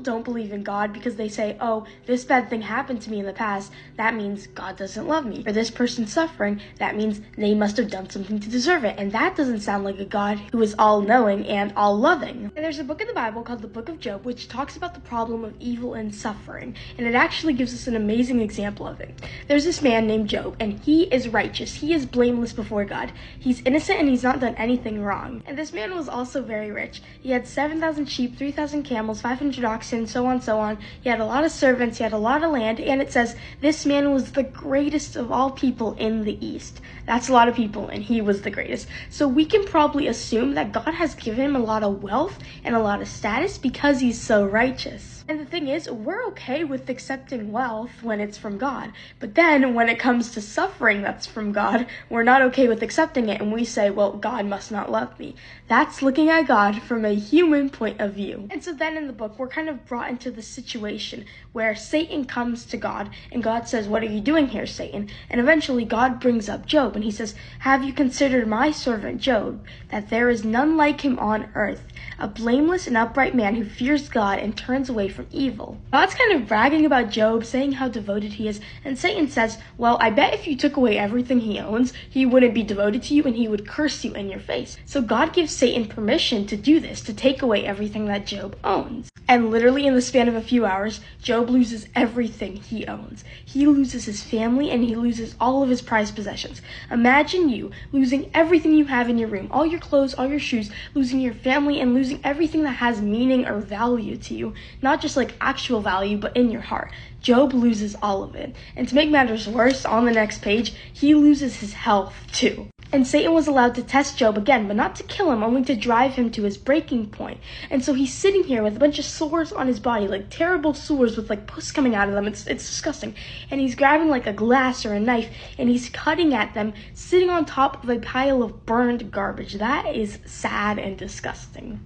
don't believe in God because they say, oh, this bad thing happened to me in the past, that means God doesn't love me. Or this person's suffering, that means they must have done something to deserve it. And that doesn't sound like a God who is all-knowing and all-loving. And there's a book in the Bible called the Book of Job, which talks about the problem of evil and suffering. And it actually gives us an amazing example of it. There's this man named Job, and he is righteous. He is blameless before God. He's innocent and he's not done anything wrong. And this man was also very rich. He had 7,000 sheep, 3,000 camels, 500 oxen, so on, so on. He had a lot of servants, he had a lot of land, and it says this man was the greatest of all people in the East. That's a lot of people, and he was the greatest. So we can probably assume that God has given him a lot of wealth and a lot of status because he's so righteous. And the thing is, we're okay with accepting wealth when it's from God. But then when it comes to suffering that's from God, we're not okay with accepting it, and we say, well, God must not love me. That's looking at God from a human point of view. And so then in the book, we're kind of brought into the situation where Satan comes to God, and God says, what are you doing here, Satan? And eventually God brings up Job, and he says, have you considered my servant Job, that there is none like him on earth, a blameless and upright man who fears God and turns away from evil. God's kind of bragging about Job, saying how devoted he is, and Satan says, well, I bet if you took away everything he owns, he wouldn't be devoted to you and he would curse you in your face. So God gives Satan permission to do this, to take away everything that Job owns. And literally in the span of a few hours, Job loses everything he owns. He loses his family and he loses all of his prized possessions. Imagine you losing everything you have in your room, all your clothes, all your shoes, losing your family and losing everything that has meaning or value to you. Not just like actual value, but in your heart. Job loses all of it. And to make matters worse, on the next page, he loses his health too. And Satan was allowed to test Job again, but not to kill him, only to drive him to his breaking point. And so he's sitting here with a bunch of sores on his body, like terrible sores with like pus coming out of them. It's disgusting. And he's grabbing like a glass or a knife, and he's cutting at them, sitting on top of a pile of burned garbage. That is sad and disgusting.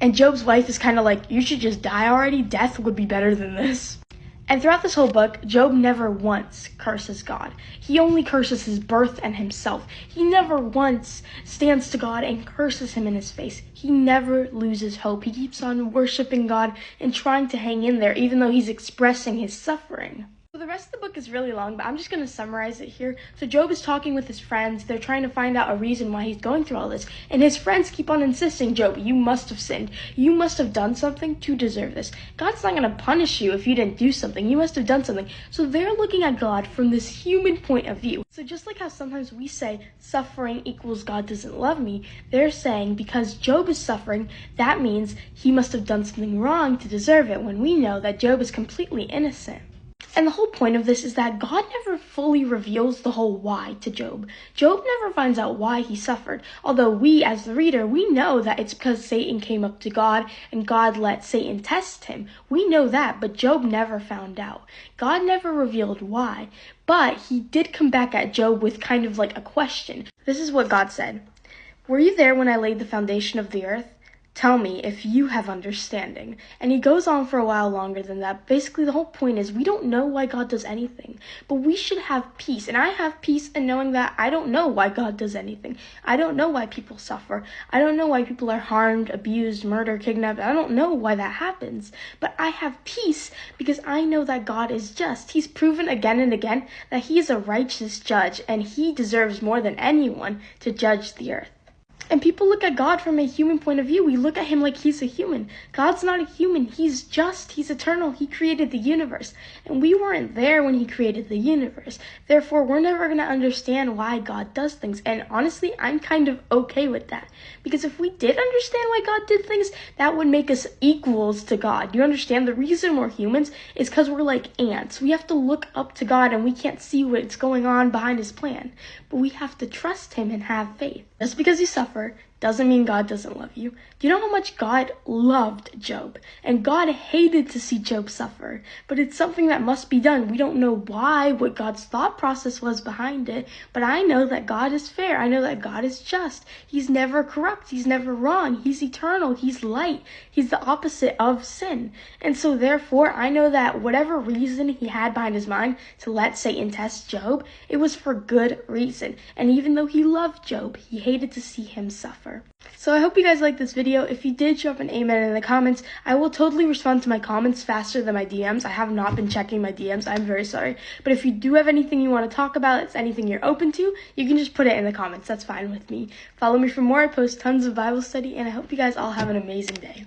And Job's wife is kind of like, you should just die already. Death would be better than this. And throughout this whole book, Job never once curses God. He only curses his birth and himself. He never once stands to God and curses him in his face. He never loses hope. He keeps on worshiping God and trying to hang in there, even though he's expressing his suffering. So the rest of the book is really long, but I'm just going to summarize it here. So Job is talking with his friends. They're trying to find out a reason why he's going through all this. And his friends keep on insisting, Job, you must have sinned. You must have done something to deserve this. God's not going to punish you if you didn't do something. You must have done something. So they're looking at God from this human point of view. So just like how sometimes we say suffering equals God doesn't love me, they're saying because Job is suffering, that means he must have done something wrong to deserve it, when we know that Job is completely innocent. And the whole point of this is that God never fully reveals the whole why to Job. Job never finds out why he suffered, although we, as the reader, we know that it's because Satan came up to God and God let Satan test him. We know that, but Job never found out. God never revealed why, but he did come back at Job with kind of like a question. This is what God said. Were you there when I laid the foundation of the earth? Tell me if you have understanding. And he goes on for a while longer than that. Basically, the whole point is we don't know why God does anything, but we should have peace. And I have peace in knowing that I don't know why God does anything. I don't know why people suffer. I don't know why people are harmed, abused, murdered, kidnapped. I don't know why that happens. But I have peace because I know that God is just. He's proven again and again that he is a righteous judge, and he deserves more than anyone to judge the earth. And people look at God from a human point of view. We look at him like he's a human. God's not a human. He's just. He's eternal. He created the universe. And we weren't there when he created the universe. Therefore, we're never going to understand why God does things. And honestly, I'm kind of okay with that. Because if we did understand why God did things, that would make us equals to God. You understand? The reason we're humans is because we're like ants. We have to look up to God and we can't see what's going on behind his plan. But we have to trust him and have faith. Just because you suffer doesn't mean God doesn't love you. Do you know how much God loved Job? And God hated to see Job suffer. But it's something that must be done. We don't know why, what God's thought process was behind it. But I know that God is fair. I know that God is just. He's never corrupt. He's never wrong. He's eternal. He's light. He's the opposite of sin. And so therefore, I know that whatever reason he had behind his mind to let Satan test Job, it was for good reason. And even though he loved Job, he hated to see him suffer. power. So I hope you guys liked this video. If you did, drop an amen in the comments. I will totally respond to my comments faster than my DMs. I have not been checking my DMs. I'm very sorry. But if you do have anything you want to talk about, it's anything you're open to, you can just put it in the comments. That's fine with me. Follow me for more. I post tons of Bible study, and I hope you guys all have an amazing day.